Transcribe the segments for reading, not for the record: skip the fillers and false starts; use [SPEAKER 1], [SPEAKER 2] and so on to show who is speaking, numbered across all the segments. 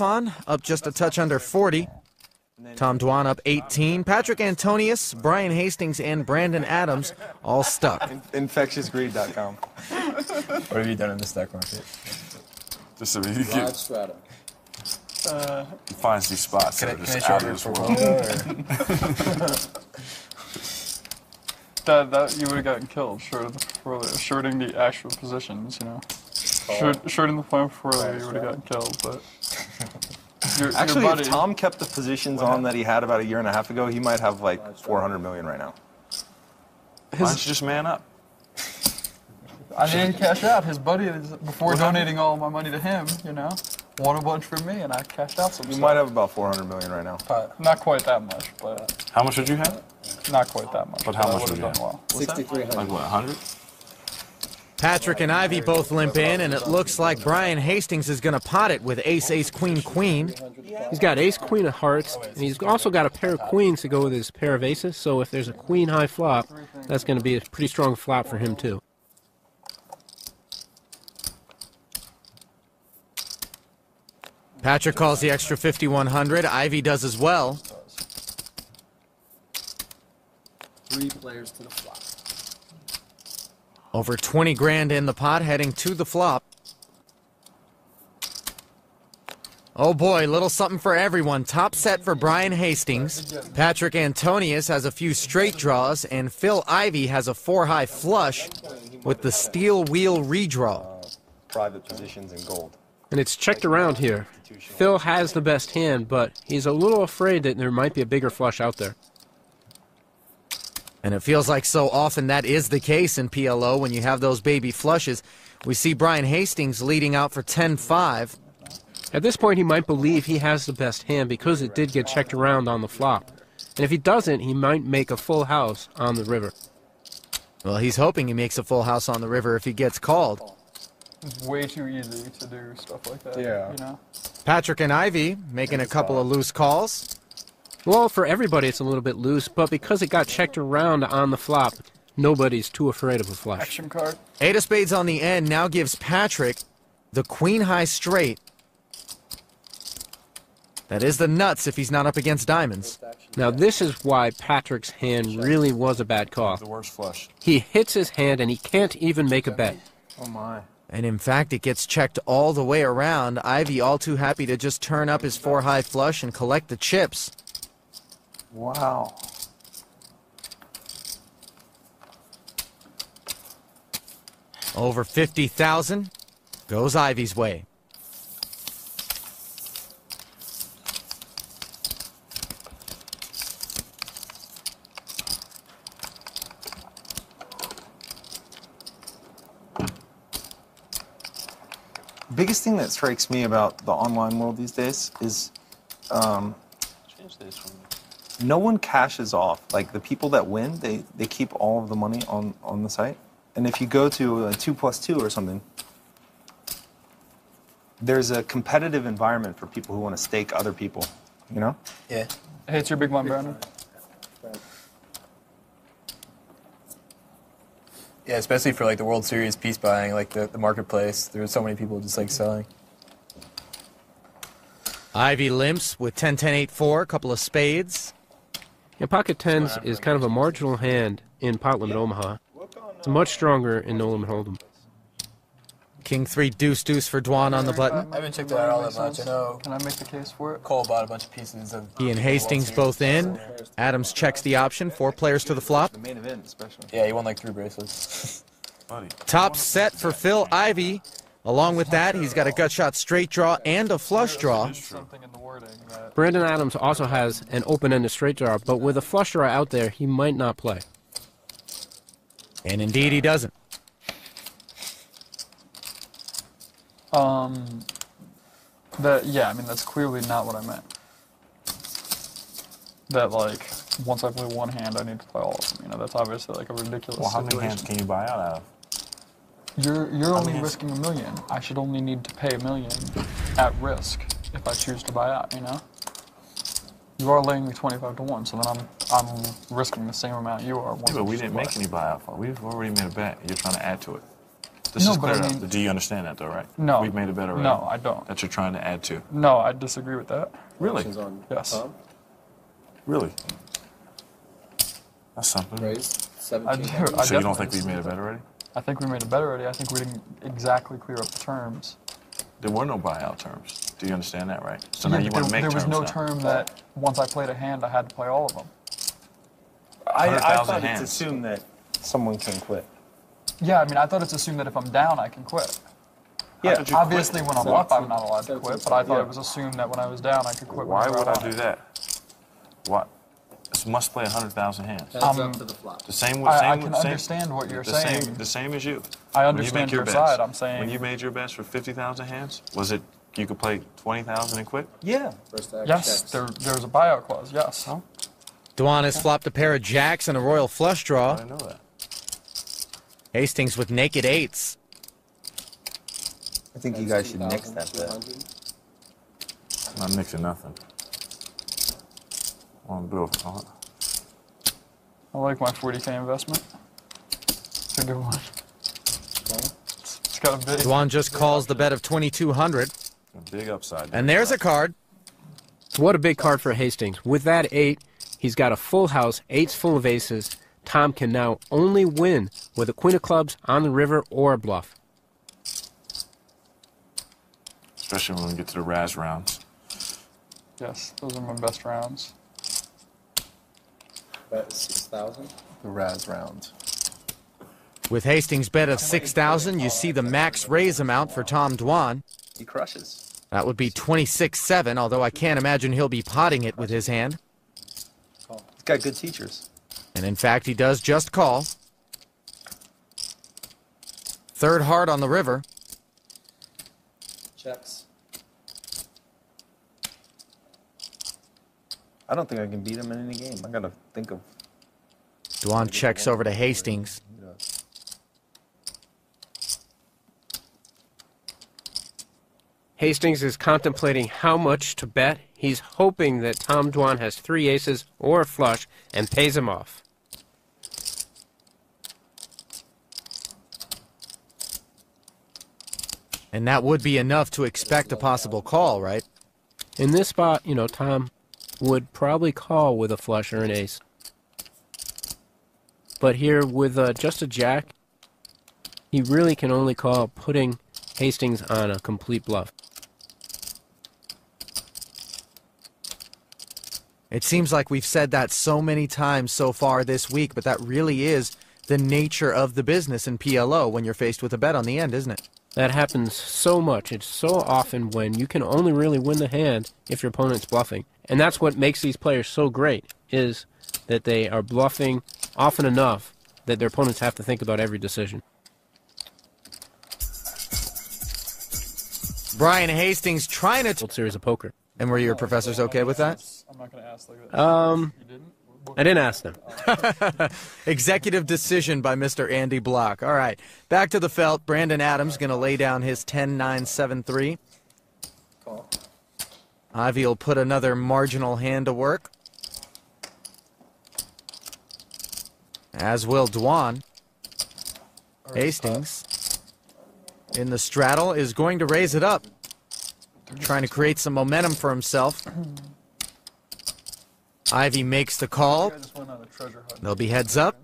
[SPEAKER 1] on, up just a touch under 40. Tom Dwan up 18. Patrick Antonius, Brian Hastings, and Brandon Adams all stuck.
[SPEAKER 2] Infectiousgreed.com.
[SPEAKER 3] What have you done in the stock market?
[SPEAKER 4] Just so you can
[SPEAKER 5] strata.
[SPEAKER 4] you find these spots that are just out of this world.
[SPEAKER 6] That you would have gotten killed shorting the actual positions, you know. Shorting the plan before you would have gotten killed, but
[SPEAKER 2] Actually,
[SPEAKER 6] your buddy,
[SPEAKER 2] if Tom kept the positions on that he had about a year and a half ago, he might have like 400 million right now.
[SPEAKER 4] Why don't you just man up?
[SPEAKER 6] I didn't cash out. His buddy, before donating all my money to him, you know, won a bunch from me, and I cashed out some
[SPEAKER 2] You
[SPEAKER 6] stuff.
[SPEAKER 2] might have about 400 million right now.
[SPEAKER 6] Not quite that much, but
[SPEAKER 4] How much would you have?
[SPEAKER 6] not quite that much.
[SPEAKER 4] But how
[SPEAKER 6] I
[SPEAKER 4] much
[SPEAKER 6] would
[SPEAKER 4] would
[SPEAKER 6] have
[SPEAKER 4] you
[SPEAKER 6] done
[SPEAKER 4] have?
[SPEAKER 6] well.
[SPEAKER 5] 6,300.
[SPEAKER 4] Like what, 100?
[SPEAKER 1] Patrick and Ivy both limp in, and it looks like Brian Hastings is going to pot it with ace, ace, queen, queen.
[SPEAKER 7] He's got ace, queen of hearts, and he's also got a pair of queens to go with his pair of aces, so if there's a queen high flop, that's going to be a pretty strong flop for him too.
[SPEAKER 1] Patrick calls the extra 5,100. Ivy does as well.
[SPEAKER 5] 3 players to the flop.
[SPEAKER 1] Over 20 grand in the pot, heading to the flop. Oh boy, little something for everyone. Top set for Brian Hastings. Patrick Antonius has a few straight draws, and Phil Ivey has a 4-high flush with the steel wheel redraw.
[SPEAKER 2] Private positions in gold.
[SPEAKER 7] And it's checked around here. Phil has the best hand, but he's a little afraid that there might be a bigger flush out there.
[SPEAKER 1] And it feels like so often that is the case in PLO when you have those baby flushes. We see Brian Hastings leading out for 10-5.
[SPEAKER 7] At this point, he might believe he has the best hand because it did get checked around on the flop. And if he doesn't, he might make a full house on the river.
[SPEAKER 1] Well, he's hoping he makes a full house on the river if he gets called.
[SPEAKER 6] It's way too easy to do stuff like that.
[SPEAKER 2] Yeah.
[SPEAKER 6] You know.
[SPEAKER 1] Patrick and Ivy making a couple of loose calls.
[SPEAKER 7] Well, for everybody, it's a little bit loose, but because it got checked around on the flop, nobody's too afraid of a flush.
[SPEAKER 6] Action card.
[SPEAKER 1] 8 of spades on the end now gives Patrick the queen high straight. That is the nuts if he's not up against diamonds.
[SPEAKER 7] Now, this is why Patrick's hand really was a bad call.
[SPEAKER 4] The worst flush.
[SPEAKER 7] He hits his hand and he can't even make a bet.
[SPEAKER 2] Oh my.
[SPEAKER 1] And in fact, it gets checked all the way around. Ivy all too happy to just turn up his 4-high flush and collect the chips.
[SPEAKER 2] Wow.
[SPEAKER 1] Over 50,000 goes Ivy's way.
[SPEAKER 2] Biggest thing that strikes me about the online world these days is no one cashes off. Like the people that win, they keep all of the money on the site. And if you go to a 2+2 or something, there's a competitive environment for people who want to stake other people, you know?
[SPEAKER 3] Yeah.
[SPEAKER 6] Hey, it's your big one, Brandon.
[SPEAKER 3] Yeah, especially for like the World Series piece buying, like the marketplace. There were so many people just like selling.
[SPEAKER 1] Ivy limps with 10-10-8-4, a couple of spades.
[SPEAKER 7] Yeah, pocket tens is kind of a marginal hand in pot limit Omaha. It's much stronger in no limit hold'em.
[SPEAKER 1] King 3 deuce for Dwan on the button.
[SPEAKER 3] I haven't checked it out all that much. I know
[SPEAKER 6] Can I make the case for it?
[SPEAKER 3] Cole bought a bunch of pieces of.
[SPEAKER 1] He and Hastings both in. Adams checks the option. 4 players to the flop.
[SPEAKER 2] The main event, especially.
[SPEAKER 3] Yeah, he won like 3 bracelets.
[SPEAKER 1] Top set for Phil Ivey. Along with that, he's got a gut shot straight draw and a flush draw.
[SPEAKER 6] Something in the wording that
[SPEAKER 7] Brandon Adams also has an open-ended straight draw, but with a flush draw out there, he might not play.
[SPEAKER 1] And indeed he doesn't.
[SPEAKER 6] Yeah, I mean, that's clearly not what I meant. That, like, once I play one hand, I need to play all of them. You know, that's obviously, like, a ridiculous
[SPEAKER 4] Well, how many
[SPEAKER 6] situation.
[SPEAKER 4] hands can you buy out of?
[SPEAKER 6] You're only risking $1 million. I should only need to pay $1 million at risk if I choose to buy out, you know? You are laying me 25 to 1, so then I'm risking the same amount you are.
[SPEAKER 4] Yeah, but we didn't make any buyout for it. We've already made a bet. You're trying to add to it. This
[SPEAKER 6] No,
[SPEAKER 4] is
[SPEAKER 6] but
[SPEAKER 4] clear
[SPEAKER 6] I
[SPEAKER 4] enough.
[SPEAKER 6] mean-
[SPEAKER 4] Do you understand that, though, right?
[SPEAKER 6] No.
[SPEAKER 4] We've made it better, right?
[SPEAKER 6] No, I don't.
[SPEAKER 4] That you're trying to add to.
[SPEAKER 6] No, I disagree with that.
[SPEAKER 4] Really?
[SPEAKER 5] Options on
[SPEAKER 6] Yes.
[SPEAKER 5] Tom.
[SPEAKER 4] Really? That's something.
[SPEAKER 5] Raised.
[SPEAKER 6] I
[SPEAKER 5] 17.
[SPEAKER 6] do.
[SPEAKER 4] So you don't
[SPEAKER 6] definitely
[SPEAKER 4] think we've made it
[SPEAKER 6] disagree.
[SPEAKER 4] better already?
[SPEAKER 6] I think we made it better already. I think we didn't exactly clear up the terms.
[SPEAKER 4] There were no buyout terms. Do you understand that, right? So
[SPEAKER 6] Yeah,
[SPEAKER 4] now you
[SPEAKER 6] but
[SPEAKER 4] want to make
[SPEAKER 6] there was
[SPEAKER 4] terms
[SPEAKER 6] no
[SPEAKER 4] now.
[SPEAKER 6] term that once I played a hand, I had to play all of them.
[SPEAKER 2] I
[SPEAKER 4] 100,000
[SPEAKER 2] thought
[SPEAKER 4] hands.
[SPEAKER 2] it's assumed that someone can quit.
[SPEAKER 6] Yeah, I mean, I thought it's assumed that if I'm down, I can quit.
[SPEAKER 2] Yeah,
[SPEAKER 4] Did you quit?
[SPEAKER 6] Obviously, when I'm up, I'm not allowed to quit, but I thought it was assumed that when I was down, I could quit.
[SPEAKER 4] Why
[SPEAKER 6] whenever
[SPEAKER 4] would I do
[SPEAKER 6] wanted.
[SPEAKER 4] that? What? This must play 100,000 hands.
[SPEAKER 5] Heads up to the flop.
[SPEAKER 4] The same.
[SPEAKER 6] I
[SPEAKER 4] same
[SPEAKER 6] can
[SPEAKER 4] same,
[SPEAKER 6] understand what you're
[SPEAKER 4] the
[SPEAKER 6] saying.
[SPEAKER 4] Same, the same as you.
[SPEAKER 6] I
[SPEAKER 4] When you
[SPEAKER 6] understand
[SPEAKER 4] make your
[SPEAKER 6] your
[SPEAKER 4] bets,
[SPEAKER 6] side. I'm saying-
[SPEAKER 4] when you made your bets for 50,000 hands, was it you could play 20,000 and quit?
[SPEAKER 2] Yeah.
[SPEAKER 5] First act
[SPEAKER 6] Yes,
[SPEAKER 5] checks.
[SPEAKER 6] there's a buyout clause, yes.
[SPEAKER 1] Dwan has flopped a pair of jacks and a royal flush
[SPEAKER 4] I
[SPEAKER 1] draw.
[SPEAKER 4] didn't know that.
[SPEAKER 1] Hastings with naked eights.
[SPEAKER 2] I think you guys should nix that bet.
[SPEAKER 5] 200.
[SPEAKER 4] I'm not mixing nothing. On bill.
[SPEAKER 6] I like my 40K investment. It's a good one. It's got a big...
[SPEAKER 1] Dwan just calls the bet of 2,200.
[SPEAKER 4] A big upside.
[SPEAKER 1] And there's a card.
[SPEAKER 7] What a big card for Hastings. With that 8, he's got a full house, 8's full of aces. Tom can now only win with a queen of clubs on the river or a bluff.
[SPEAKER 4] Especially when we get to the Raz rounds.
[SPEAKER 6] Yes, those are my best rounds.
[SPEAKER 5] Bet is 6,000.
[SPEAKER 3] The Raz round.
[SPEAKER 1] With Hastings' bet of 6,000, you see the max raise amount for Tom Dwan.
[SPEAKER 2] He crushes.
[SPEAKER 1] That would be 26-7, although I can't imagine he'll be potting it with his hand.
[SPEAKER 2] He's got good teachers.
[SPEAKER 1] And in fact, he does just call. Third heart on the river.
[SPEAKER 5] Checks.
[SPEAKER 2] I don't think I can beat him in any game. I gotta think of.
[SPEAKER 1] Dwan checks over to Hastings.
[SPEAKER 7] Hastings is contemplating how much to bet. He's hoping that Tom Dwan has 3 aces or a flush and pays him off.
[SPEAKER 1] And that would be enough to expect a possible call, right?
[SPEAKER 7] In this spot, you know, Tom would probably call with a flush or an ace. But here, with just a jack, he really can only call, putting Hastings on a complete bluff.
[SPEAKER 1] It seems like we've said that so many times so far this week, but that really is the nature of the business in PLO when you're faced with a bet on the end, isn't it?
[SPEAKER 7] That happens so much. It's so often when you can only really win the hand if your opponent's bluffing. And that's what makes these players so great, is that they are bluffing often enough that their opponents have to think about every decision.
[SPEAKER 1] Brian Hastings trying to...
[SPEAKER 7] World Series of Poker.
[SPEAKER 1] And were your professors okay with that?
[SPEAKER 6] I'm not going to ask like that. You didn't?
[SPEAKER 7] I didn't ask them.
[SPEAKER 1] Executive decision by Mr. Andy Block. All right, back to the felt. Brandon Adams going to lay down his 10-9-7-3.
[SPEAKER 5] Call.
[SPEAKER 1] Ivy will put another marginal hand to work. As will Dwan. Hastings in the straddle is going to raise it up. Trying to create some momentum for himself. Ivy makes the call.
[SPEAKER 6] I just went on a treasure hunt.
[SPEAKER 1] They'll be heads up.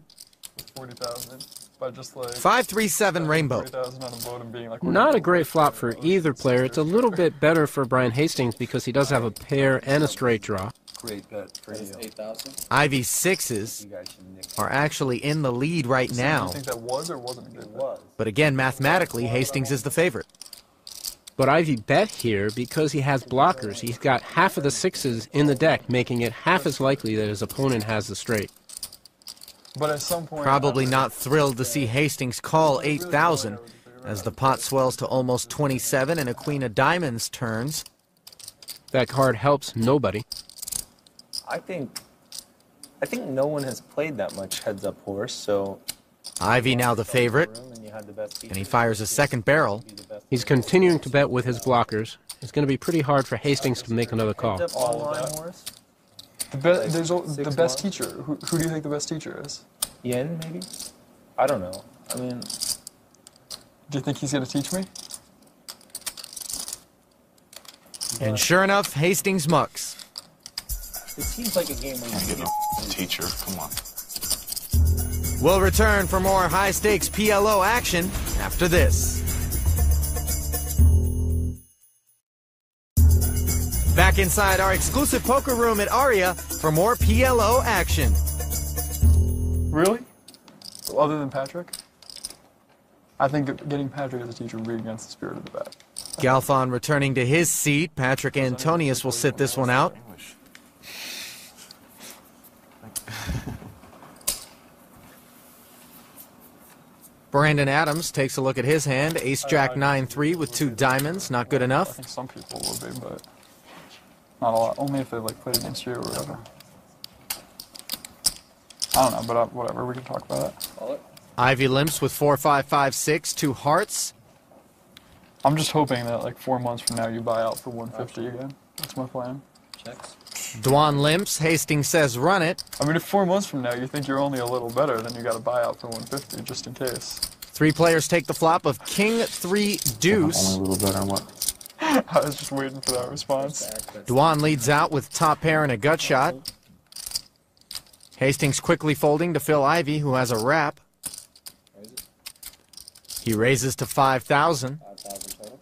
[SPEAKER 6] 40,000. By just like
[SPEAKER 1] 5-3-7 rainbow.
[SPEAKER 6] 40,000 on a boat and being like,
[SPEAKER 7] Not a great flop for either player. It's a little bit better for Brian Hastings because he does have a pair and a straight draw.
[SPEAKER 2] Great bet for
[SPEAKER 5] Bet is
[SPEAKER 2] you.
[SPEAKER 5] 8,000.
[SPEAKER 1] Ivy's sixes
[SPEAKER 2] You guys should nix.
[SPEAKER 1] are actually in the lead right
[SPEAKER 6] Do
[SPEAKER 1] now.
[SPEAKER 6] you think that was or wasn't a good bet?
[SPEAKER 2] Was.
[SPEAKER 1] But again, mathematically, Hastings is the favorite.
[SPEAKER 7] But Ivy bet here because he has blockers. He's got half of the sixes in the deck, making it half as likely that his opponent has the straight.
[SPEAKER 6] But at some point,
[SPEAKER 1] Probably not thrilled to see Hastings call 8,000 as the pot swells to almost 27 and a queen of diamonds turns.
[SPEAKER 7] That card helps nobody.
[SPEAKER 2] I think no one has played that much heads-up horse, so.
[SPEAKER 1] Ivy now the favorite,
[SPEAKER 2] And you had the best
[SPEAKER 1] and he fires a second barrel.
[SPEAKER 7] He's continuing to bet with his blockers. It's going to be pretty hard for Hastings to make another call.
[SPEAKER 2] Heads-up online horse.
[SPEAKER 6] the best
[SPEAKER 2] 6-1?
[SPEAKER 6] teacher. Who do you think the best teacher is?
[SPEAKER 2] Yen, maybe? I don't know. I mean,
[SPEAKER 6] Do you think he's gonna teach me?
[SPEAKER 1] And sure enough, Hastings mucks.
[SPEAKER 5] It seems like a game where
[SPEAKER 4] Can't
[SPEAKER 5] you
[SPEAKER 4] get no teacher. Come on.
[SPEAKER 1] We'll return for more high-stakes PLO action after this. Back inside our exclusive poker room at Aria for more PLO action.
[SPEAKER 6] Really? Other than Patrick? I think getting Patrick as a teacher would be against the spirit of the bet.
[SPEAKER 1] Galfon returning to his seat. Patrick Antonius will sit this one out. Brandon Adams takes a look at his hand. Ace-Jack 9-3 with 2 diamonds. Not good
[SPEAKER 6] I
[SPEAKER 1] enough.
[SPEAKER 6] think some people would be, but not a lot. Only if they like played against you or whatever. I don't know, but whatever. We can talk about it.
[SPEAKER 5] call it.
[SPEAKER 1] Ivy limps with 4-5-5-6, 2 hearts.
[SPEAKER 6] I'm just hoping that like 4 months from now you buy out for 150 again. That's my plan.
[SPEAKER 5] Checks.
[SPEAKER 1] Dwan limps. Hastings says run it.
[SPEAKER 6] I mean, if 4 months from now you think you're only a little better, then you got to buy out for 150 just in case.
[SPEAKER 1] 3 players take the flop of King 3 Deuce.
[SPEAKER 2] Only a little better on what?
[SPEAKER 6] I was just waiting for that response.
[SPEAKER 1] Dwan leads out with top pair and a gut shot. Hastings quickly folding to Phil Ivey, who has a wrap.
[SPEAKER 5] Raise it.
[SPEAKER 1] He raises to 5,000.
[SPEAKER 5] 5,000 total.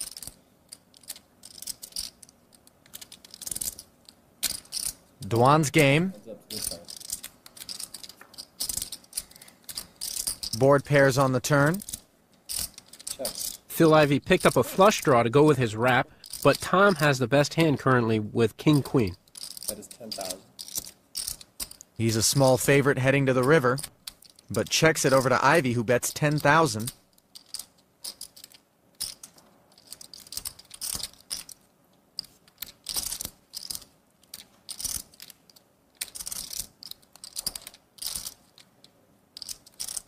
[SPEAKER 1] Dwan's game.
[SPEAKER 5] Heads up to this side.
[SPEAKER 1] Board pairs on the turn.
[SPEAKER 5] Checks.
[SPEAKER 7] Phil Ivey picked up a flush draw to go with his wrap, but Tom has the best hand currently with King Queen.
[SPEAKER 5] That is 10,000.
[SPEAKER 1] He's a small favorite heading to the river, but checks it over to Ivy, who bets 10,000.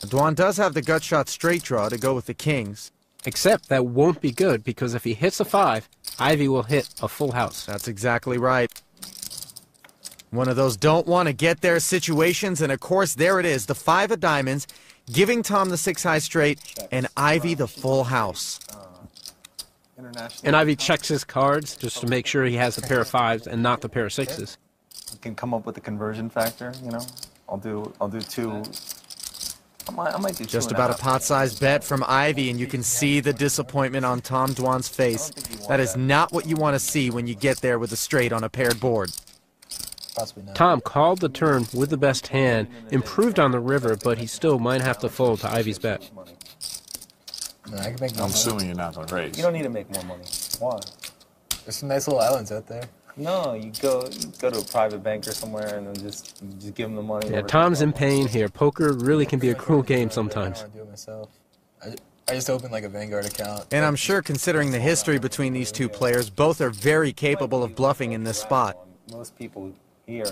[SPEAKER 1] Dwan does have the gut shot straight draw to go with the kings.
[SPEAKER 7] Except that won't be good because if he hits a 5, Ivy will hit a full house.
[SPEAKER 1] That's exactly right. One of those don't want to get there situations, and of course there it is, the 5 of diamonds, giving Tom the 6 high straight, and Ivy the full house.
[SPEAKER 2] International.
[SPEAKER 7] And Ivy checks his cards just to make sure he has the pair of 5s and not the pair of 6s.
[SPEAKER 2] You can come up with the conversion factor, you know. I'll do 2. I might do 2.
[SPEAKER 1] Just about a pot-sized bet from Ivy, and you can see the disappointment on Tom Dwan's face. That is not what you want to see when you get there with a straight on a paired board.
[SPEAKER 3] Possibly not.
[SPEAKER 7] Tom called the turn with the best hand, improved on the river, but he still might have to fold to Ivy's bet.
[SPEAKER 3] No, I can make more
[SPEAKER 4] I'm
[SPEAKER 3] money.
[SPEAKER 4] assuming you're not going to raise.
[SPEAKER 5] You don't need to make more money. Why?
[SPEAKER 3] There's some nice little islands out there.
[SPEAKER 5] No, you go to a private bank or somewhere and then just give them the money.
[SPEAKER 7] Yeah,
[SPEAKER 5] over
[SPEAKER 7] Tom's
[SPEAKER 5] the
[SPEAKER 7] in pain here. Poker really can be a cruel game sometimes.
[SPEAKER 3] I want to do it myself. I just opened like a Vanguard account.
[SPEAKER 1] And I'm sure, considering the history between these two players, both are very capable of bluffing in this spot.
[SPEAKER 5] Most people here,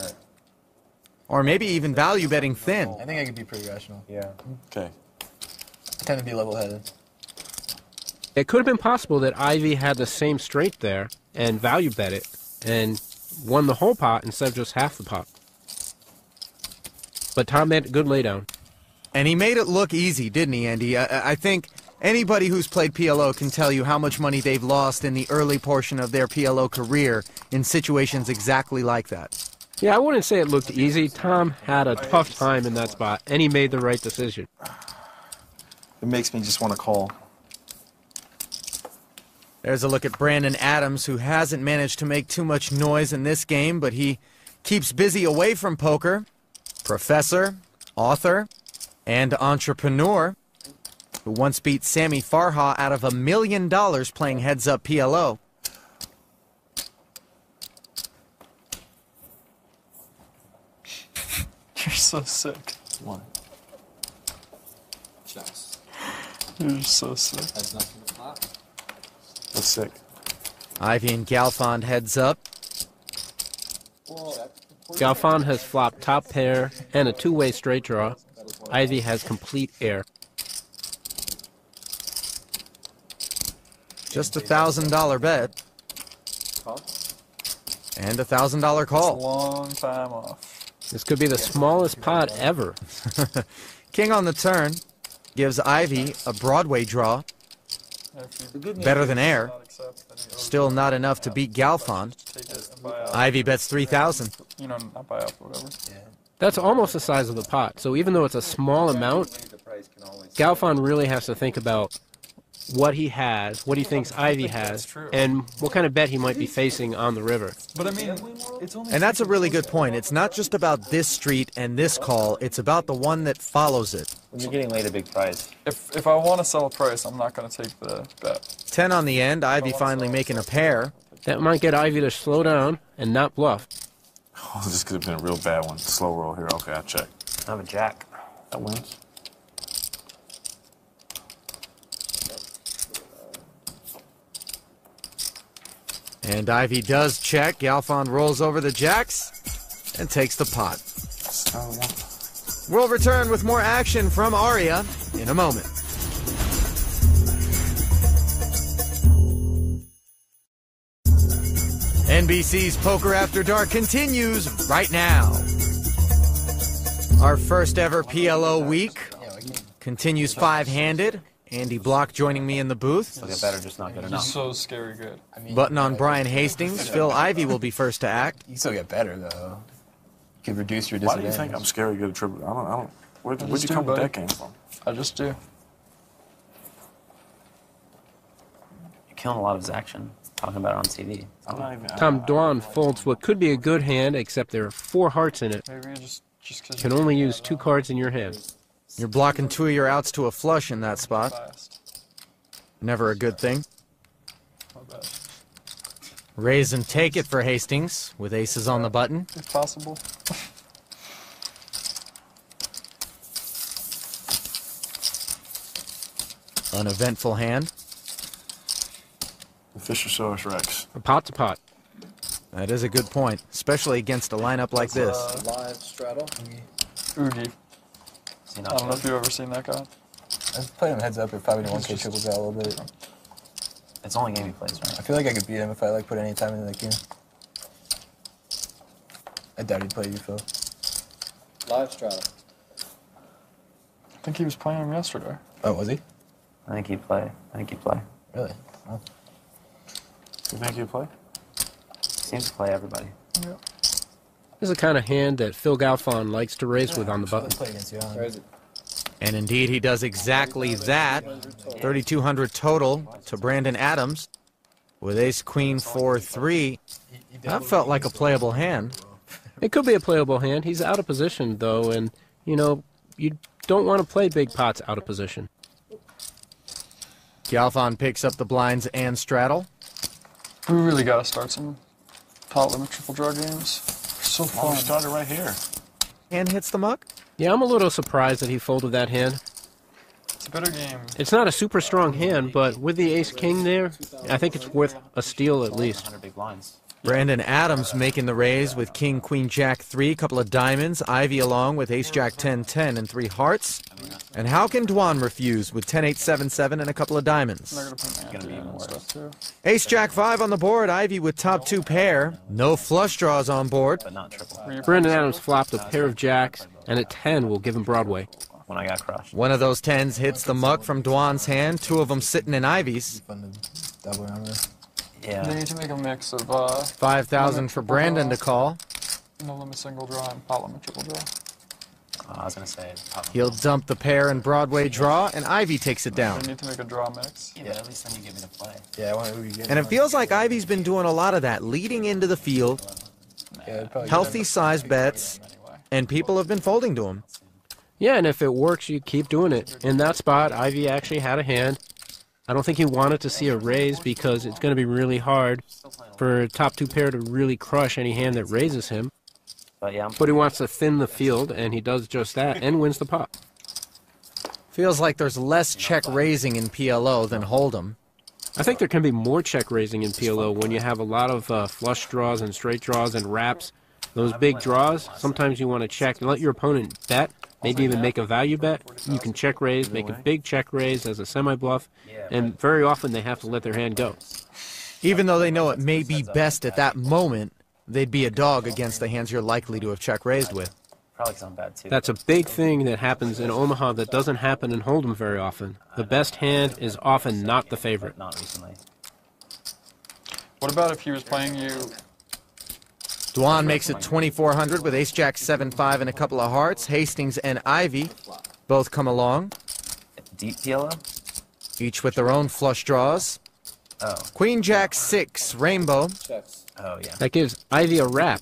[SPEAKER 1] Or maybe even value betting thin.
[SPEAKER 3] I think I could be pretty rational.
[SPEAKER 5] yeah.
[SPEAKER 4] Okay.
[SPEAKER 3] I tend to be level-headed.
[SPEAKER 7] It could have been possible that Ivy had the same straight there and value bet it and won the whole pot instead of just half the pot. But Tom made a good laydown.
[SPEAKER 1] And he made it look easy, didn't he, Andy? I think anybody who's played PLO can tell you how much money they've lost in the early portion of their PLO career in situations exactly like that.
[SPEAKER 7] Yeah, I wouldn't say it looked easy. Tom had a tough time in that spot, and he made the right decision.
[SPEAKER 2] It makes me just want to call.
[SPEAKER 1] There's a look at Brandon Adams, who hasn't managed to make too much noise in this game, but he keeps busy away from poker. Professor, author, and entrepreneur, who once beat Sammy Farha out of $1 million playing heads-up PLO.
[SPEAKER 6] You're so sick.
[SPEAKER 4] One.
[SPEAKER 5] Checks.
[SPEAKER 6] You're so sick.
[SPEAKER 5] Has nothing to flop.
[SPEAKER 4] That's sick.
[SPEAKER 1] Ivy and Galfond heads up.
[SPEAKER 7] Galfond has flopped top pair and a two-way straight draw. Ivy has complete air.
[SPEAKER 1] Just $1,000 bet.
[SPEAKER 5] Call.
[SPEAKER 1] And $1,000 call.
[SPEAKER 6] Long time off.
[SPEAKER 7] This could be the smallest pot ever.
[SPEAKER 1] King on the turn gives Ivy a Broadway draw. Better than air. Still not enough to beat Galfon. Ivy bets 3,000.
[SPEAKER 6] You know, not buy up or whatever.
[SPEAKER 7] That's almost the size of the pot. So even though it's a small amount, Galfon really has to think about what he has, what he thinks Ivy has, and what kind of bet he might be facing on the river.
[SPEAKER 6] But I mean, it's only.
[SPEAKER 1] And that's a really good point. It's not just about this street and this call, it's about the one that follows it.
[SPEAKER 5] When you're getting laid a big price.
[SPEAKER 6] If I want to sell a price, I'm not going to take the bet.
[SPEAKER 1] 10 on the end, Ivy finally making a pair.
[SPEAKER 7] That might get Ivy to slow down and not bluff.
[SPEAKER 4] Oh, this could have been a real bad one. Slow roll here. Okay, I check.
[SPEAKER 5] I have a jack.
[SPEAKER 4] That wins.
[SPEAKER 1] And Ivy does check. Galfon rolls over the jacks and takes the pot. We'll return with more action from Aria in a moment. NBC's Poker After Dark continues right now. Our first ever PLO week continues five-handed. Andy Block joining me in the booth.
[SPEAKER 5] It'll get better, just not good enough.
[SPEAKER 6] He's so scary good.
[SPEAKER 1] Button on Brian Hastings. Phil Ivey will be first to act.
[SPEAKER 3] You still get better though. You could reduce your
[SPEAKER 4] Why do
[SPEAKER 3] disadvantage.
[SPEAKER 4] you think I'm scary good at triple? I don't. Where'd you
[SPEAKER 6] just do,
[SPEAKER 4] come with
[SPEAKER 6] buddy.
[SPEAKER 4] that game from?
[SPEAKER 6] I just do.
[SPEAKER 5] You're killing a lot of his action. Talking about it on TV.
[SPEAKER 4] I'm not even.
[SPEAKER 7] Tom Dwan folds what could be a good hand, except there are 4 hearts in it.
[SPEAKER 6] Maybe you just
[SPEAKER 7] You can only use 2 cards in your hand.
[SPEAKER 1] You're blocking 2 of your outs to a flush in that spot.
[SPEAKER 6] fast.
[SPEAKER 1] Never a good thing.
[SPEAKER 6] My bad.
[SPEAKER 1] Raise and take it for Hastings with aces on the button.
[SPEAKER 6] If possible.
[SPEAKER 1] Uneventful hand.
[SPEAKER 4] Fischosaurus Rex.
[SPEAKER 7] A pot to pot.
[SPEAKER 1] That is a good point, especially against a lineup like this.
[SPEAKER 8] Live straddle.
[SPEAKER 6] Oogie.
[SPEAKER 5] Is he
[SPEAKER 6] I
[SPEAKER 5] not
[SPEAKER 6] don't know if you've ever seen that guy.
[SPEAKER 3] I've played him heads up if probably 1K triple draw a little bit.
[SPEAKER 5] It's the only game he plays, right?
[SPEAKER 3] I feel like I could beat him if I like put any time into that game. I doubt he'd play you, Phil.
[SPEAKER 8] Live straddle.
[SPEAKER 6] I think he was playing him yesterday.
[SPEAKER 3] Oh, was he?
[SPEAKER 5] I think he'd play.
[SPEAKER 3] Really? Oh.
[SPEAKER 4] You think you play?
[SPEAKER 5] Seems to play everybody.
[SPEAKER 6] Yeah.
[SPEAKER 7] This is the kind of hand that Phil Galfon likes to raise with on the button.
[SPEAKER 3] Let's play against you.
[SPEAKER 8] Raise it.
[SPEAKER 1] And indeed, he does exactly that. 3,200 total to Brandon Adams with ace, queen, 4, 3. That felt like a playable hand.
[SPEAKER 7] It could be a playable hand. He's out of position, though, and, you know, you don't want to play big pots out of position.
[SPEAKER 1] Galfon picks up the blinds and straddle.
[SPEAKER 6] We really got to start some pot limit triple draw games. They're so
[SPEAKER 4] Oh, we
[SPEAKER 6] fun.
[SPEAKER 4] started right here.
[SPEAKER 1] And hits the muck.
[SPEAKER 7] Yeah, I'm a little surprised that he folded that hand.
[SPEAKER 6] It's a better game.
[SPEAKER 7] It's not a super strong hand, but with the ace-king there, I think it's worth a steal at least.
[SPEAKER 5] 100 big blinds.
[SPEAKER 1] Brandon Adams making the raise with king, queen, jack, 3, couple of diamonds. Ivy along with ace, jack, 10, 10, and 3 hearts. And how can Dwan refuse with 10, 8, 7, 7, and a couple of diamonds?
[SPEAKER 6] They're going to put
[SPEAKER 5] gonna be
[SPEAKER 6] man and
[SPEAKER 5] more.
[SPEAKER 6] stuff, too.
[SPEAKER 1] Ace, jack, 5 on the board. Ivy with top 2 pair. No flush draws on board.
[SPEAKER 5] But not triple.
[SPEAKER 7] Brandon Adams flopped a pair of jacks, and a 10 will give him Broadway.
[SPEAKER 5] When I got crushed.
[SPEAKER 1] One of those 10s hits the muck from Dwan's hand. 2 of them sitting in Ivy's.
[SPEAKER 3] Fun to double around with.
[SPEAKER 6] They
[SPEAKER 5] Yeah.
[SPEAKER 6] need to make a mix of
[SPEAKER 1] 5,000 for Brandon to call.
[SPEAKER 6] no limit single draw and pot limit triple draw.
[SPEAKER 5] I was gonna say.
[SPEAKER 1] He'll dump the pair and Broadway draw, and Ivy takes it down.
[SPEAKER 6] They need to make a draw mix.
[SPEAKER 5] Yeah, but at least then you give me the play.
[SPEAKER 3] Yeah, I want to get.
[SPEAKER 1] And it feels like Ivy's been doing a lot of that, leading into the field,
[SPEAKER 3] Yeah, it'd probably
[SPEAKER 1] healthy size bets,
[SPEAKER 6] Anyway.
[SPEAKER 1] and people have been folding to him.
[SPEAKER 7] Yeah, and if it works, you keep doing it. In that spot, Ivy actually had a hand. I don't think he wanted to see a raise because it's going to be really hard for a top 2 pair to really crush any hand that raises him.
[SPEAKER 5] But yeah, I'm
[SPEAKER 7] But he wants to thin the field, and he does just that and wins the pot.
[SPEAKER 1] Feels like there's less check raising in PLO than Hold'em.
[SPEAKER 7] I think there can be more check raising in PLO when you have a lot of flush draws and straight draws and wraps. Those big draws, sometimes you want to check and let your opponent bet, maybe even make a value bet. You can check raise, make a big check raise as a semi-bluff, and very often they have to let their hand go.
[SPEAKER 1] Even though they know it may be best at that moment, they'd be a dog against the hands you're likely to have check raised with.
[SPEAKER 5] Probably because I'm bad too.
[SPEAKER 7] That's a big thing that happens in Omaha that doesn't happen in Hold'em very often. The best hand is often not the favorite.
[SPEAKER 5] Not recently.
[SPEAKER 6] What about if he was playing you?
[SPEAKER 1] Dwan makes it 2,400 with ace-jack 7-5 and a couple of hearts. Hastings and Ivy both come along,
[SPEAKER 5] Deep PLO?
[SPEAKER 1] each with their own flush draws.
[SPEAKER 5] Oh.
[SPEAKER 1] Queen-jack 6, rainbow.
[SPEAKER 8] Checks.
[SPEAKER 5] Oh, yeah.
[SPEAKER 7] That gives Ivy a wrap.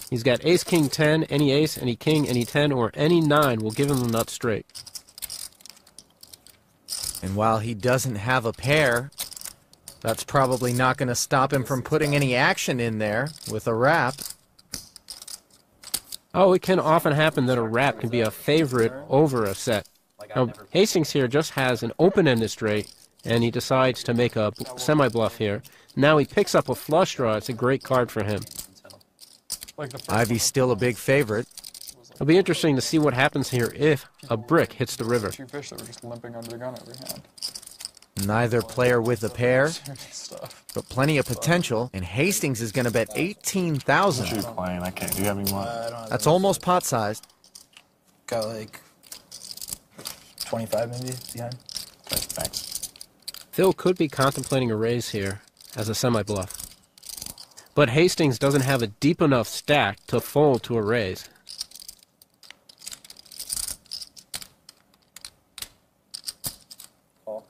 [SPEAKER 7] He's got ace, king, 10, any ace, any king, any 10, or any 9 will give him the nut straight.
[SPEAKER 1] And while he doesn't have a pair, that's probably not going to stop him from putting any action in there with a wrap.
[SPEAKER 7] Oh, it can often happen that a wrap can be a favorite over a set. Now, Hastings here just has an open-ended straight, and he decides to make a semi-bluff here. Now he picks up a flush draw. It's a great card for him.
[SPEAKER 6] Like the first
[SPEAKER 1] Ivy's still a big favorite.
[SPEAKER 7] It'll be interesting to see what happens here if a brick hits the river.
[SPEAKER 6] two fish that were just limping under the gun every hand.
[SPEAKER 1] Neither player with a pair,
[SPEAKER 6] Stuff.
[SPEAKER 1] but plenty of potential. And Hastings is going to bet
[SPEAKER 4] What you
[SPEAKER 1] 18,000.
[SPEAKER 4] playing? I can't. Do you have any more?
[SPEAKER 1] That's almost pot-sized.
[SPEAKER 3] Got like 25 maybe behind.
[SPEAKER 4] Thanks.
[SPEAKER 7] Phil could be contemplating a raise here as a semi-bluff. But Hastings doesn't have a deep enough stack to fold to a raise.
[SPEAKER 8] Call.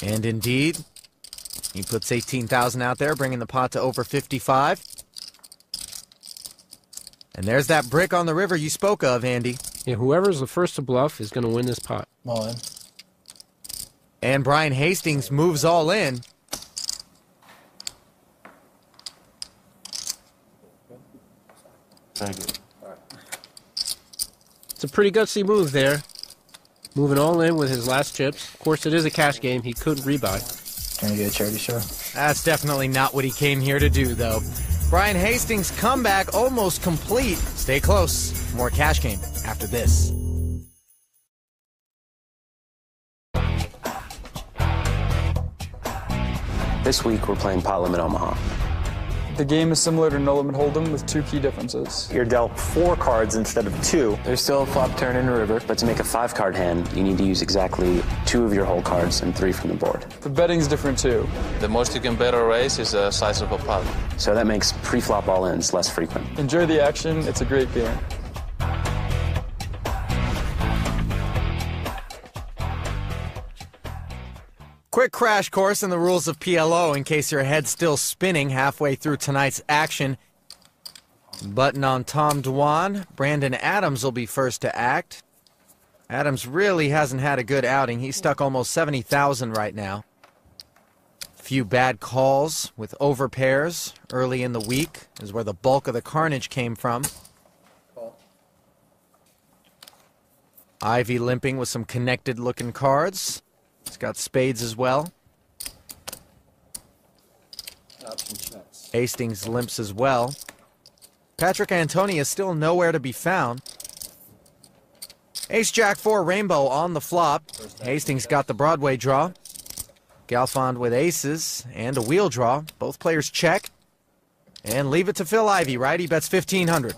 [SPEAKER 1] And indeed, he puts 18,000 out there, bringing the pot to over 55. And there's that brick on the river you spoke of, Andy.
[SPEAKER 7] Yeah, whoever's the first to bluff is going to win this pot.
[SPEAKER 3] All in.
[SPEAKER 1] And Brian Hastings moves all in.
[SPEAKER 4] Very good.
[SPEAKER 7] It's a pretty gutsy move there. Moving all in with his last chips. Of course, it is a cash game. He could rebuy.
[SPEAKER 3] Can we get a charity show?
[SPEAKER 1] That's definitely not what he came here to do, though. Brian Hastings' comeback almost complete. Stay close. More cash game after this.
[SPEAKER 9] This week we're playing Pot Limit Omaha.
[SPEAKER 6] The game is similar to No Limit Hold'em with two key differences.
[SPEAKER 9] You're dealt 4 cards instead of 2.
[SPEAKER 3] There's still a flop turn in a river.
[SPEAKER 9] But to make a 5-card hand, you need to use exactly 2 of your whole cards and 3 from the board.
[SPEAKER 6] The betting's different too.
[SPEAKER 10] The most you can bet or raise is the size of a pot.
[SPEAKER 9] So that makes pre-flop all-ins less frequent.
[SPEAKER 6] Enjoy the action, it's a great game.
[SPEAKER 1] Quick crash course in the rules of PLO in case your head's still spinning halfway through tonight's action. Button on Tom Dwan. Brandon Adams will be first to act. Adams really hasn't had a good outing. He's stuck almost 70,000 right now. Few bad calls with overpairs early in the week is where the bulk of the carnage came from.
[SPEAKER 8] Call.
[SPEAKER 1] Ivy limping with some connected looking cards. He's got spades as well.
[SPEAKER 8] Option checks.
[SPEAKER 1] Hastings limps as well. Patrick Antoni is still nowhere to be found. Ace-Jack 4 rainbow on the flop. Hastings got the Broadway draw. Galfond with aces and a wheel draw. Both players check. And leave it to Phil Ivey, right? He bets 1,500.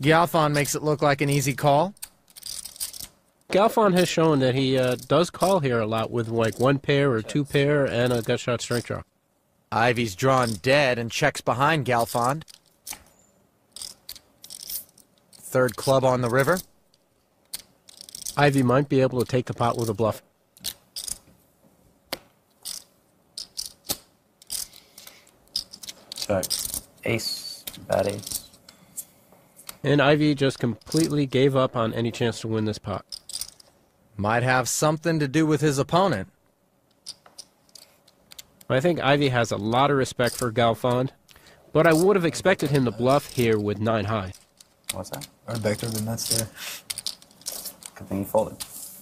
[SPEAKER 1] Galfond makes it look like an easy call.
[SPEAKER 7] Galfond has shown that he does call here a lot with like 1 pair or 2 pair and a gut shot straight draw.
[SPEAKER 1] Ivey's drawn dead and checks behind Galfond. Third club on the river.
[SPEAKER 7] Ivy might be able to take the pot with a bluff.
[SPEAKER 3] Check. Ace. Bad ace.
[SPEAKER 7] And Ivy just completely gave up on any chance to win this pot.
[SPEAKER 1] Might have something to do with his opponent.
[SPEAKER 7] I think Ivy has a lot of respect for Galfond, but I would have expected him to bluff here with 9 high.
[SPEAKER 5] What's that?
[SPEAKER 3] Or vector the nuts there.
[SPEAKER 5] Good thing you folded.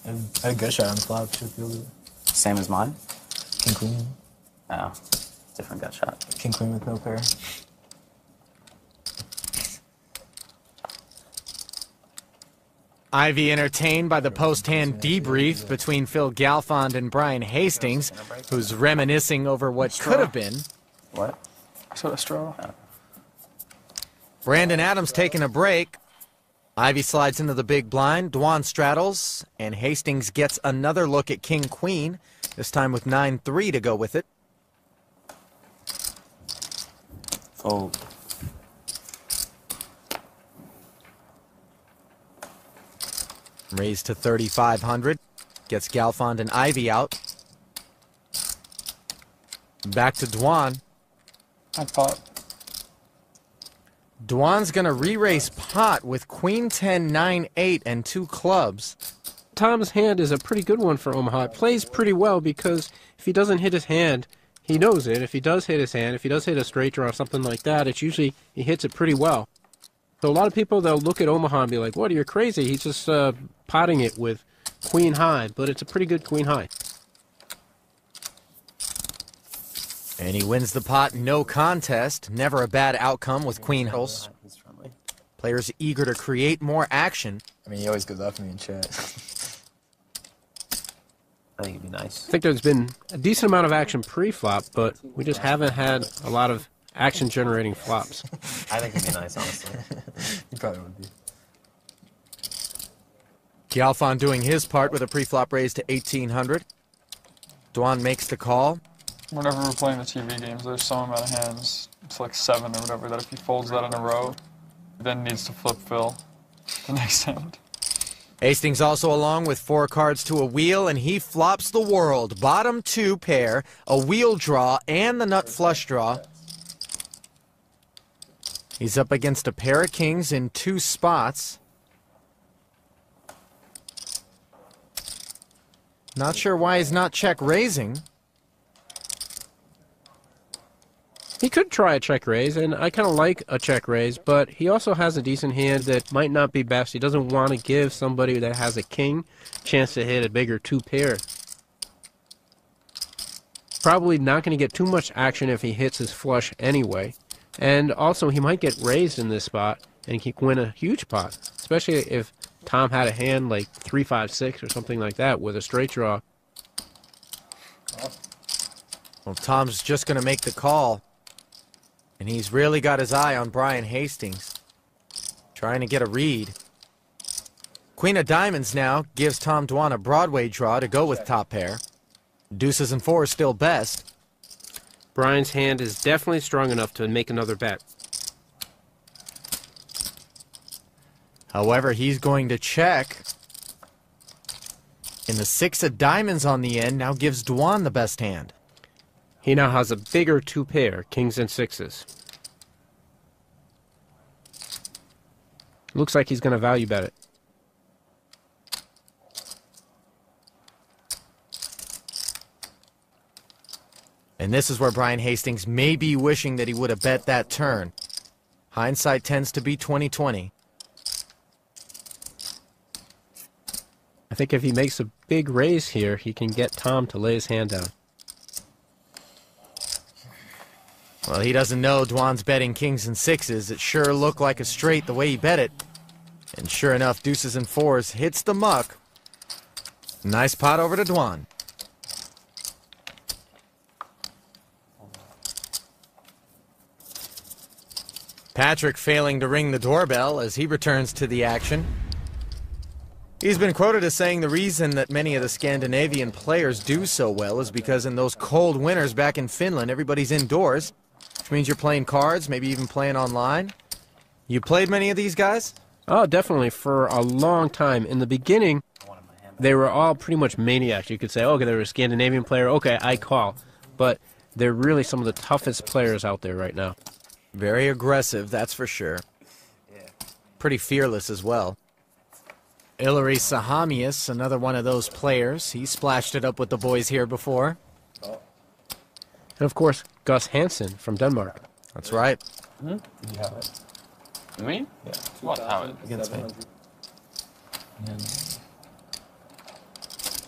[SPEAKER 3] I had a gut shot on the flop. Should feel good.
[SPEAKER 5] Same as mine?
[SPEAKER 3] King queen.
[SPEAKER 5] Oh, different gut shot.
[SPEAKER 3] King queen with no pair.
[SPEAKER 1] Ivy entertained by the post-hand debrief between Phil Galfond and Brian Hastings, who's reminiscing over what could have been.
[SPEAKER 5] What?
[SPEAKER 6] So a straw.
[SPEAKER 1] Brandon Adams taking a break. Ivy slides into the big blind. Dwan straddles, and Hastings gets another look at King-Queen, this time with 9-3 to go with it.
[SPEAKER 2] Fold.
[SPEAKER 1] Raised to 3,500. Gets Galfond and Ivy out. Back to Dwan.
[SPEAKER 6] I pot.
[SPEAKER 1] Dwan's going to re-raise pot with Queen 10, 9, 8, and 2 clubs.
[SPEAKER 7] Tom's hand is a pretty good one for Omaha. It plays pretty well because if he doesn't hit his hand, he knows it. If he does hit his hand, if he does hit a straight draw or something like that, it's usually he hits it pretty well. So a lot of people, they'll look at Omaha and be like, what, you're crazy. He's just potting it with queen high, but it's a pretty good queen high.
[SPEAKER 1] And he wins the pot, no contest. Never a bad outcome with queen hulls. Players eager to create more action.
[SPEAKER 3] I mean, he always goes up to me in chat.
[SPEAKER 5] I think it'd be nice.
[SPEAKER 7] I think there's been a decent amount of action pre-flop, but we just haven't had a lot of action-generating flops.
[SPEAKER 5] I think it'd be nice, honestly.
[SPEAKER 3] He probably would be.
[SPEAKER 1] Galfond doing his part with a pre-flop raise to 1,800. Dwan makes the call.
[SPEAKER 6] Whenever we're playing the TV games, there's some amount of hands, it's like 7 or whatever, that if he folds that in a row, he then needs to flip Phil the next hand.
[SPEAKER 1] Hastings also along with 4 cards to a wheel, and he flops the world. Bottom 2 pair, a wheel draw, and the nut flush draw. He's up against a pair of kings in 2 spots. Not sure why he's not check raising.
[SPEAKER 7] He could try a check raise, and I kind of like a check raise, but he also has a decent hand that might not be best. He doesn't want to give somebody that has a king a chance to hit a bigger 2 pair. Probably not going to get too much action if he hits his flush anyway. And also, he might get raised in this spot, and he can win a huge pot, especially if Tom had a hand like 3-5-6 or something like that with a straight draw.
[SPEAKER 1] Well, Tom's just going to make the call. And he's really got his eye on Brian Hastings, trying to get a read. Queen of diamonds now gives Tom Dwan a Broadway draw to go with top pair. Deuces and 4s still best.
[SPEAKER 7] Brian's hand is definitely strong enough to make another bet.
[SPEAKER 1] However, he's going to check. And the 6 of diamonds on the end now gives Dwan the best hand.
[SPEAKER 7] He now has a bigger 2 pair, kings and 6s. Looks like he's going to value bet it.
[SPEAKER 1] And this is where Brian Hastings may be wishing that he would have bet that turn. Hindsight tends to be 20/20.
[SPEAKER 7] I think if he makes a big raise here, he can get Tom to lay his hand down.
[SPEAKER 1] Well, he doesn't know Dwan's betting kings and 6s. It sure looked like a straight the way he bet it. And sure enough, deuces and 4s hits the muck. Nice pot over to Dwan. Patrick failing to ring the doorbell as he returns to the action. He's been quoted as saying the reason that many of the Scandinavian players do so well is because in those cold winters back in Finland, everybody's indoors, which means you're playing cards, maybe even playing online. You played many of these guys?
[SPEAKER 7] Oh, definitely, for a long time. In the beginning, they were all pretty much maniacs. You could say, okay, they're a Scandinavian player, okay, I call. But they're really some of the toughest players out there right now.
[SPEAKER 1] Very aggressive, that's for sure. Pretty fearless as well. Ilari Sahamius, another one of those players. He splashed it up with the boys here before.
[SPEAKER 7] And of course, Gus Hansen from Denmark.
[SPEAKER 1] That's right.
[SPEAKER 5] Did you have it?
[SPEAKER 8] Me?
[SPEAKER 5] Yeah.
[SPEAKER 8] What? How it?
[SPEAKER 5] Against me.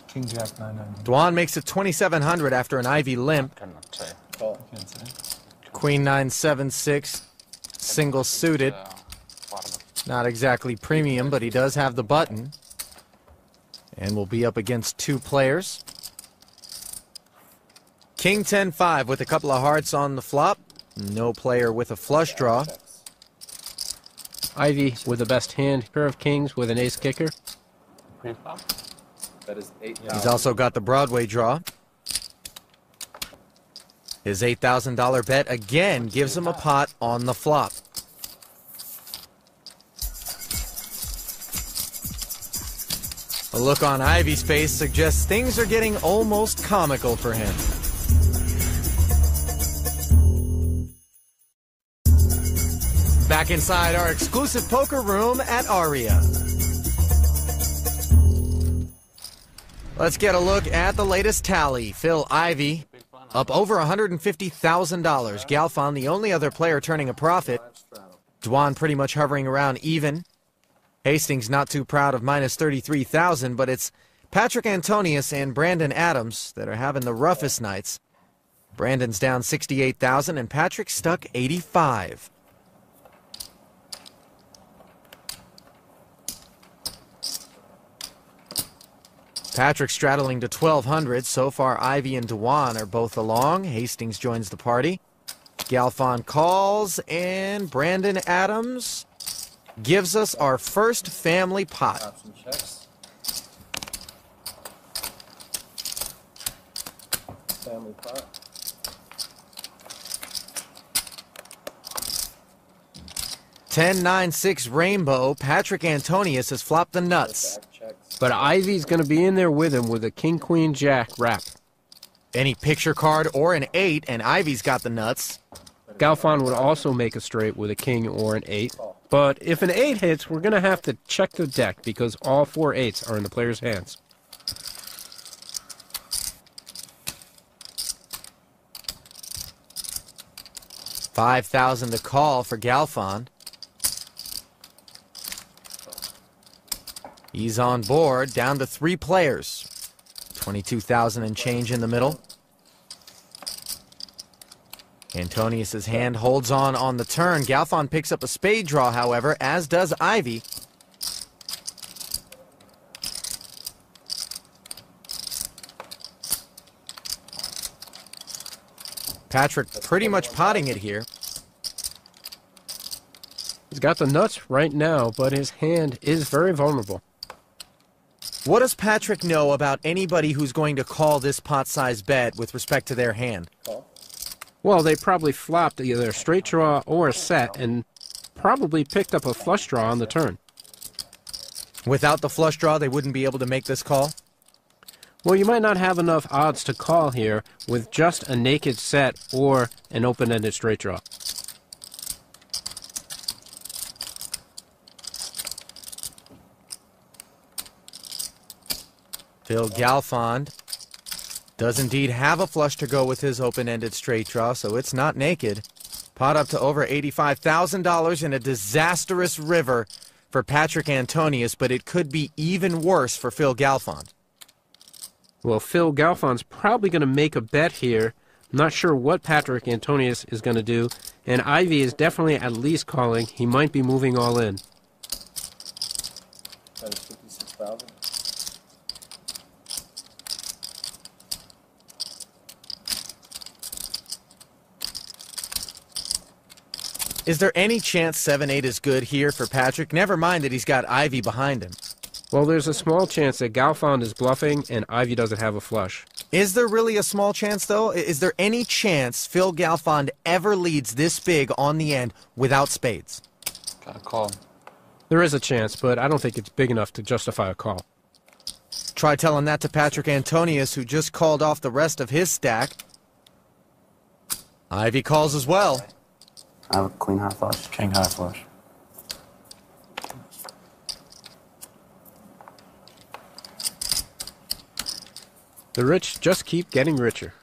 [SPEAKER 5] King Jack 9-9.
[SPEAKER 1] Dwan makes it 2,700 after an Ivy limp.
[SPEAKER 8] Cannot say.
[SPEAKER 5] Call. Can't say.
[SPEAKER 1] Queen 9, 7, 6, single suited. Not exactly premium, but he does have the button. And will be up against two players. King 10-5 with a couple of hearts on the flop. No player with a flush draw.
[SPEAKER 7] Ivy with the best hand, pair of kings with an ace kicker.
[SPEAKER 8] Pre-flop.
[SPEAKER 5] That is 8.
[SPEAKER 1] He's also got the Broadway draw. His $8,000 bet again gives him a pot on the flop. A look on Ivy's face suggests things are getting almost comical for him. Back inside our exclusive poker room at Aria. Let's get a look at the latest tally. Phil Ivey up over $150,000. Galfon, the only other player turning a profit. Dwan pretty much hovering around even. Hastings not too proud of minus 33,000, but it's Patrick Antonius and Brandon Adams that are having the roughest nights. Brandon's down 68,000 and Patrick stuck 85. Patrick straddling to 1,200. So far, Ivy and Dwan are both along. Hastings joins the party. Galfon calls, and Brandon Adams gives us our first family pot.
[SPEAKER 5] Family pot.
[SPEAKER 1] $10-9-6 rainbow. Patrick Antonius has flopped the nuts.
[SPEAKER 7] But Ivy's going to be in there with him with a king, queen, jack wrap.
[SPEAKER 1] Any picture card or an 8, and Ivy's got the nuts.
[SPEAKER 7] Galfon would also make a straight with a king or an 8. But if an 8 hits, we're going to have to check the deck because all 4 8s are in the player's hands.
[SPEAKER 1] $5,000 to call for Galfon. He's on board, down to 3 players. 22,000 and change in the middle. Antonius's hand holds on the turn. Galfon picks up a spade draw, however, as does Ivy. Patrick pretty much potting it here.
[SPEAKER 7] He's got the nuts right now, but his hand is very vulnerable.
[SPEAKER 1] What does Patrick know about anybody who's going to call this pot-size bet with respect to their hand?
[SPEAKER 7] Well, they probably flopped either a straight draw or a set and probably picked up a flush draw on the turn.
[SPEAKER 1] Without the flush draw, they wouldn't be able to make this call?
[SPEAKER 7] Well, you might not have enough odds to call here with just a naked set or an open-ended straight draw.
[SPEAKER 1] Phil Galfond does indeed have a flush to go with his open-ended straight draw, so it's not naked. Pot up to over $85,000 in a disastrous river for Patrick Antonius, but it could be even worse for Phil Galfond.
[SPEAKER 7] Well, Phil Galfond's probably going to make a bet here. I'm not sure what Patrick Antonius is going to do, and Ivy is definitely at least calling. He might be moving all in.
[SPEAKER 5] That is 56,000.
[SPEAKER 1] Is there any chance 7-8 is good here for Patrick? Never mind that he's got Ivy behind him.
[SPEAKER 7] Well, there's a small chance that Galfond is bluffing and Ivy doesn't have a flush.
[SPEAKER 1] Is there really a small chance, though? Is there any chance Phil Galfond ever leads this big on the end without spades?
[SPEAKER 8] Got a call.
[SPEAKER 7] There is a chance, but I don't think it's big enough to justify a call.
[SPEAKER 1] Try telling that to Patrick Antonius, who just called off the rest of his stack. Ivy calls as well.
[SPEAKER 9] I have a queen high flush.
[SPEAKER 8] King high flush.
[SPEAKER 7] The rich just keep getting richer.